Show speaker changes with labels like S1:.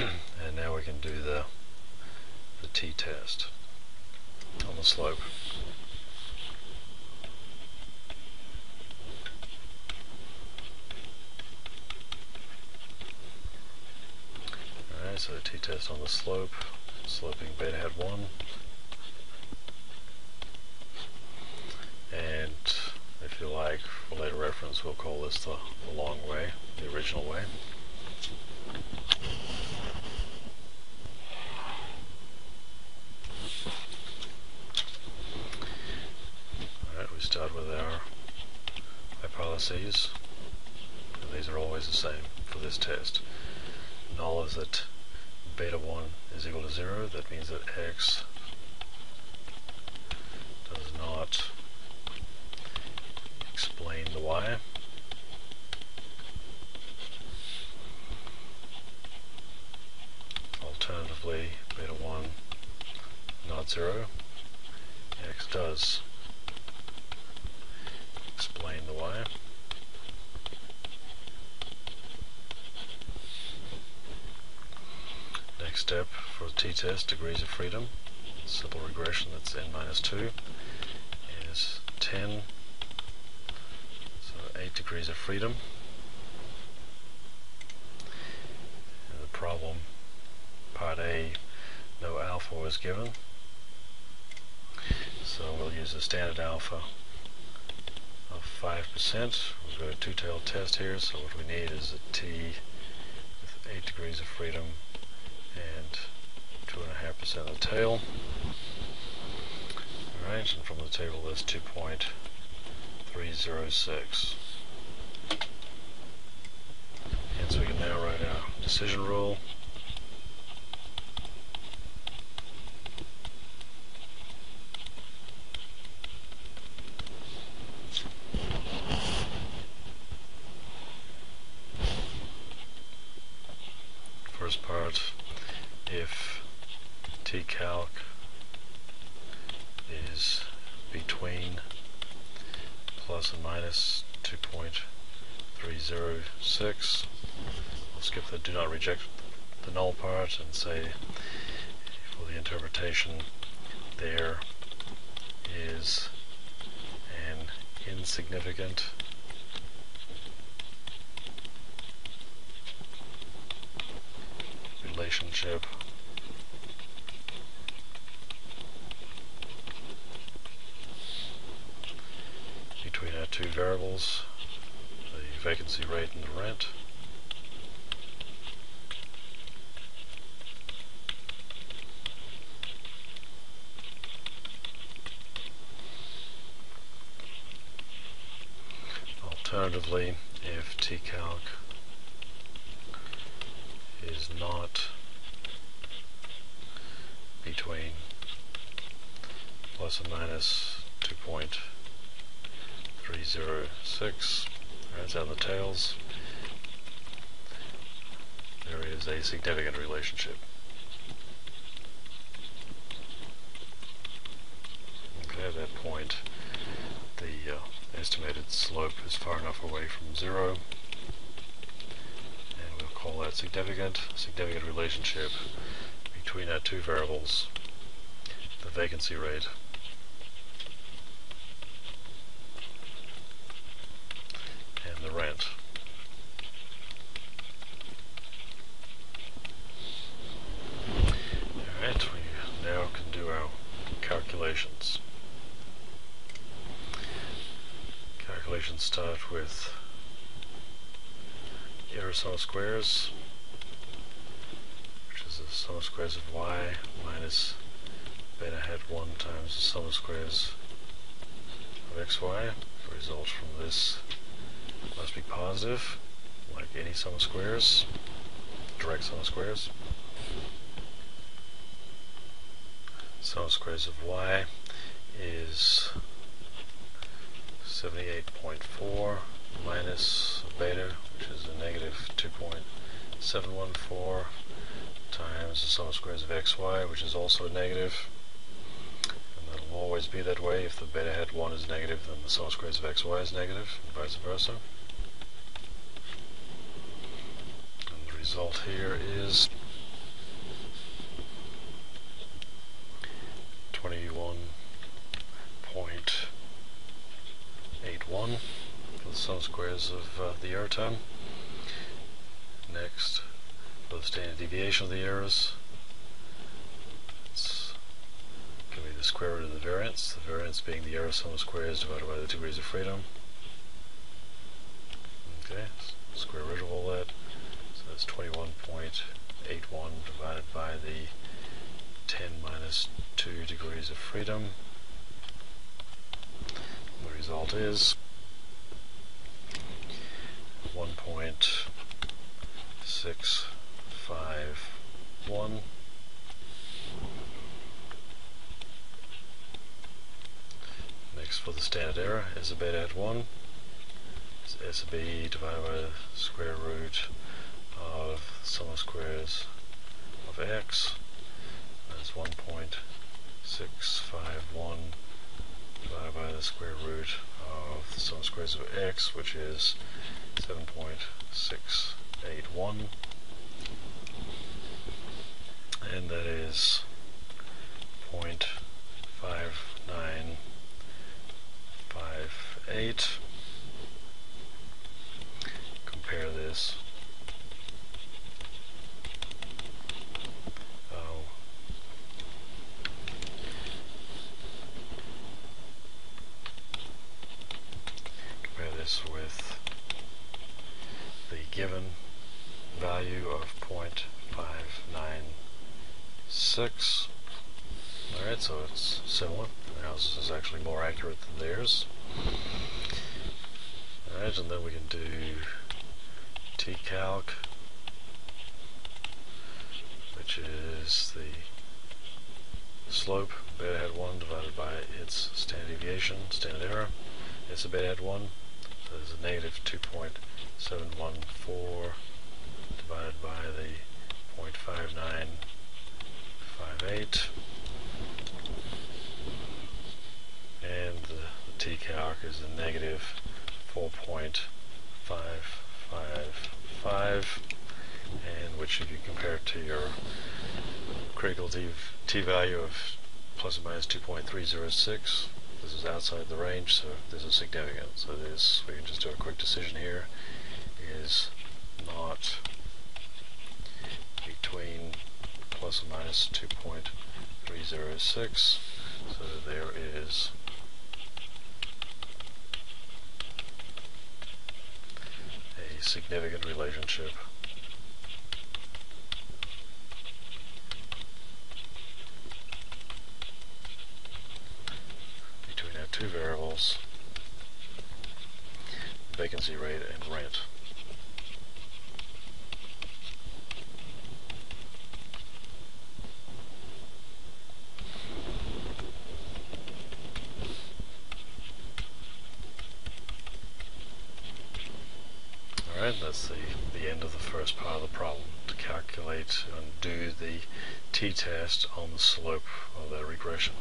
S1: And now we can do the t-test on the slope. Alright, so the t-test on the slope, sloping beta hat 1. And if you like, for later reference, we'll call this the long way, the original way. Alright, we start with our hypotheses, and these are always the same for this test. Null is that beta 1 is equal to 0, that means that x does not explain the y. Alternatively, beta 1 not 0, x does explain the y. Next step for the t-test, degrees of freedom, simple regression, that's n minus 2, is 10, so 8 degrees of freedom. And the problem, part A, no alpha was given, so we'll use a standard alpha of 5%. We've got a two-tailed test here, so what we need is a t with 8 degrees of freedom and 2.5% of the tail. Alright, and from the table that's 2.306. And so we can now write our decision rule. First part, if tcalc is between plus and minus 2.306, we'll skip the do not reject the null part and say for the interpretation there is an insignificant relationship between our two variables, the vacancy rate and the rent. Alternatively, if tcalc is not between plus and minus 2.306, that's on the tails, there is a significant relationship. Okay, at that point the estimated slope is far enough away from 0, and we'll call that significant relationship between our two variables, the vacancy rate and the rent. Alright, we now can do our calculations. Calculations start with error sum of squares, which is the sum of squares of y minus beta hat 1 times the sum of squares of xy. The result from this must be positive, like any sum of squares, direct sum of squares. Sum of squares of y is 78.4 minus beta, which is a negative 2.714, times the sum of squares of xy, which is also negative. And that will always be that way. If the beta hat 1 is negative, then the sum of squares of xy is negative, and vice versa. And the result here is 1 for the sum squares of the error term. Next, for the standard deviation of the errors, it's going to be the square root of the variance being the error sum of squares divided by the degrees of freedom. Okay, square root of all that, so that's 21.81 divided by the 10 minus 2 degrees of freedom. The result is 1.651. Next, for the standard error, S of beta at 1 is S of b divided by the square root of the sum of squares of x. That's 1.651 divided by the square root of the sum of squares of x, which is 7.681, and that is 0.5958. Compare this. With the given value of 0.596. Alright, so it's similar. Ours is actually more accurate than theirs. Alright, and then we can do t-calc, which is the slope, beta hat 1 divided by its standard deviation, standard error. It's a beta hat 1. So there's a negative 2.714 divided by the 0.5958, and the t-calc is a negative 4.555, and which, if you compare it to your critical t-value of plus or minus 2.306, this is outside the range, so this is significant. So this, we can just do a quick decision here, is not between plus or minus 2.306, so there is a significant relationship two variables, vacancy rate and rent. Alright, that's the end of the first part of the problem, to calculate and do the t-test on the slope of that regression.